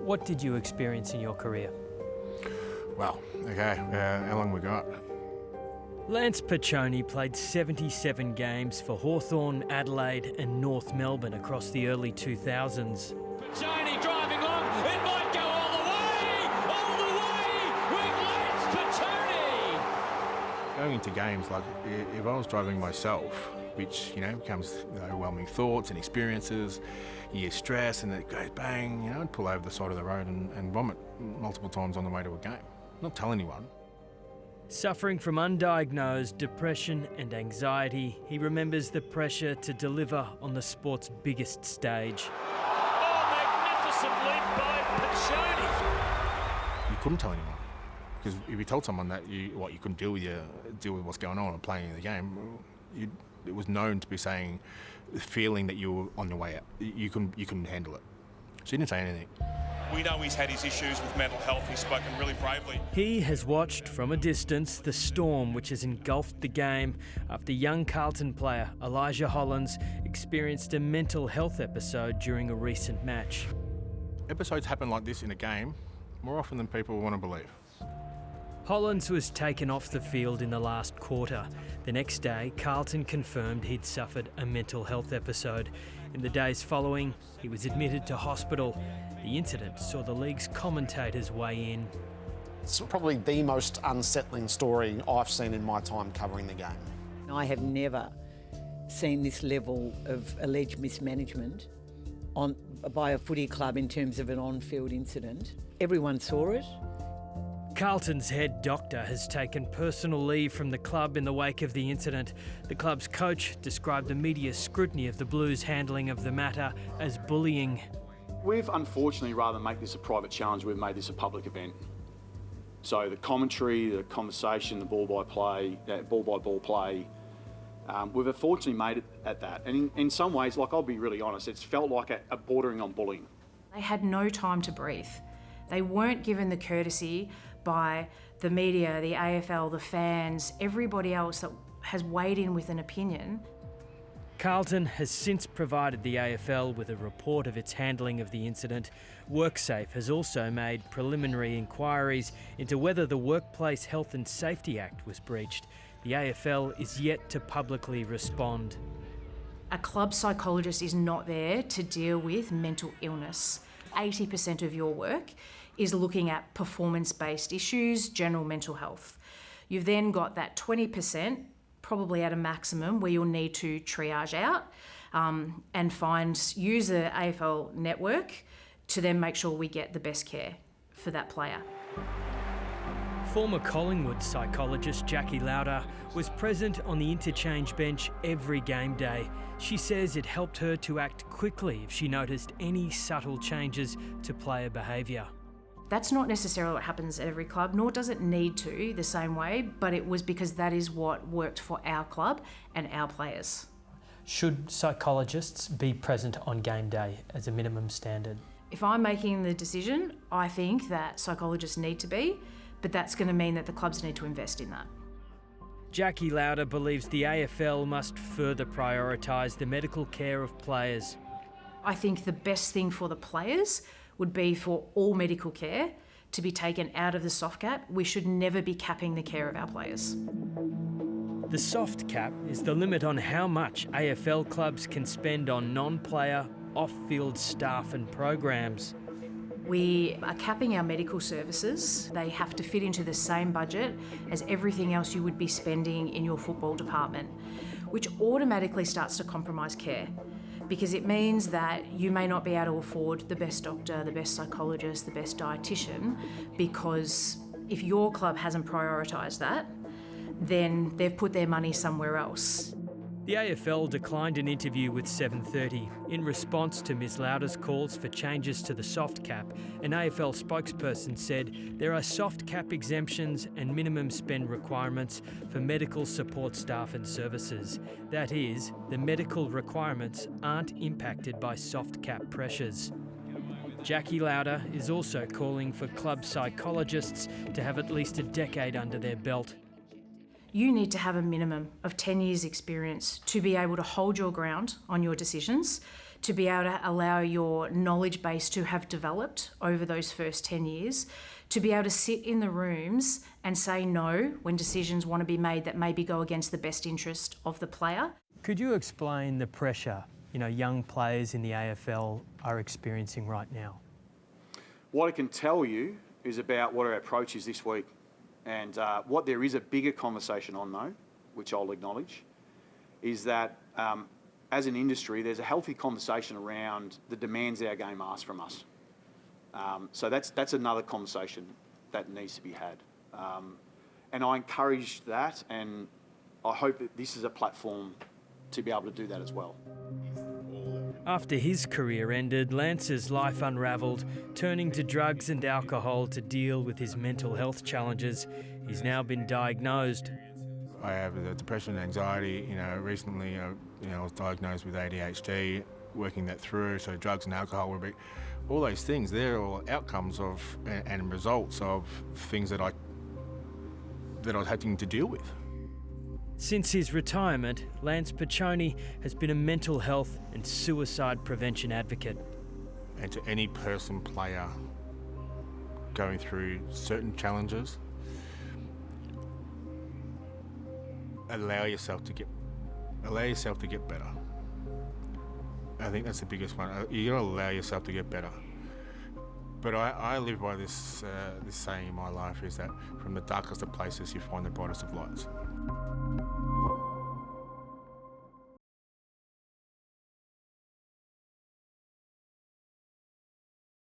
What did you experience in your career? Well, okay, how long we got? Lance Piccioni played 77 games for Hawthorn, Adelaide and North Melbourne across the early 2000s. Piccioni driving long, it might go all the way with Lance Piccioni! Going into games, like if I was driving myself, which, becomes overwhelming thoughts and experiences, you get stress and it goes bang, I'd pull over the side of the road and vomit multiple times on the way to a game. Not tell anyone. Suffering from undiagnosed depression and anxiety, he remembers the pressure to deliver on the sport's biggest stage. Oh, magnificent leap by Piccioni! You couldn't tell anyone, because if you told someone that you couldn't deal with what's going on and playing in the game, it was known to be saying, feeling that you were on your way out. You couldn't handle it. So you didn't say anything. We know he's had his issues with mental health. He's spoken really bravely. He has watched from a distance the storm which has engulfed the game after young Carlton player Elijah Hollands experienced a mental health episode during a recent match. Episodes happen like this in a game more often than people want to believe. Hollands was taken off the field in the last quarter. The next day, Carlton confirmed he'd suffered a mental health episode. In the days following, he was admitted to hospital. The incident saw the league's commentators weigh in. It's probably the most unsettling story I've seen in my time covering the game. I have never seen this level of alleged mismanagement by a footy club in terms of an on-field incident. Everyone saw it. Carlton's head doctor has taken personal leave from the club in the wake of the incident. The club's coach described the media's scrutiny of the Blues' handling of the matter as bullying. We've unfortunately, rather than make this a private challenge, we've made this a public event. So the commentary, the conversation, the ball-by-ball play, we've unfortunately made it at that. And in some ways, I'll be really honest, it's felt like a bordering on bullying. They had no time to breathe. They weren't given the courtesy by the media, the AFL, the fans, everybody else that has weighed in with an opinion. Carlton has since provided the AFL with a report of its handling of the incident. WorkSafe has also made preliminary inquiries into whether the Workplace Health and Safety Act was breached. The AFL is yet to publicly respond. A club psychologist is not there to deal with mental illness. 80% of your work is looking at performance-based issues, general mental health. You've then got that 20%, probably at a maximum, where you'll need to triage out and use the AFL network to then make sure we get the best care for that player. Former Collingwood psychologist Jackie Lauder was present on the interchange bench every game day. She says it helped her to act quickly if she noticed any subtle changes to player behaviour. That's not necessarily what happens at every club, nor does it need to the same way, but it was because that is what worked for our club and our players. Should psychologists be present on game day as a minimum standard? If I'm making the decision, I think that psychologists need to be, but that's going to mean that the clubs need to invest in that. Jackie Lauder believes the AFL must further prioritise the medical care of players. I think the best thing for the players would be for all medical care to be taken out of the soft cap. We should never be capping the care of our players. The soft cap is the limit on how much AFL clubs can spend on non-player, off-field staff and programs. We are capping our medical services. They have to fit into the same budget as everything else you would be spending in your football department, which automatically starts to compromise care, because it means that you may not be able to afford the best doctor, the best psychologist, the best dietitian, because if your club hasn't prioritised that, then they've put their money somewhere else. The AFL declined an interview with 730. In response to Ms Lauder's calls for changes to the soft cap, an AFL spokesperson said there are soft cap exemptions and minimum spend requirements for medical support staff and services. That is, the medical requirements aren't impacted by soft cap pressures. Jackie Lauder is also calling for club psychologists to have at least a decade under their belt. You need to have a minimum of 10 years experience to be able to hold your ground on your decisions, to be able to allow your knowledge base to have developed over those first 10 years, to be able to sit in the rooms and say no when decisions want to be made that maybe go against the best interest of the player. Could you explain the pressure, young players in the AFL are experiencing right now? What I can tell you is about what our approach is this week, and what there is a bigger conversation on though, which I'll acknowledge, is that as an industry, there's a healthy conversation around the demands our game asks from us. So that's another conversation that needs to be had. And I encourage that, and I hope that this is a platform to be able to do that as well. After his career ended, Lance's life unravelled, turning to drugs and alcohol to deal with his mental health challenges. He's now been diagnosed. I have depression and anxiety. Recently, I was diagnosed with ADHD, working that through. So drugs and alcohol were big. All those things, they're all outcomes of and results of things that I was having to deal with. Since his retirement, Lance Piccioni has been a mental health and suicide prevention advocate. And to any person, player, going through certain challenges, allow yourself to get better. I think that's the biggest one. You got to allow yourself to get better. But I live by this saying in my life, is that from the darkest of places you find the brightest of lights.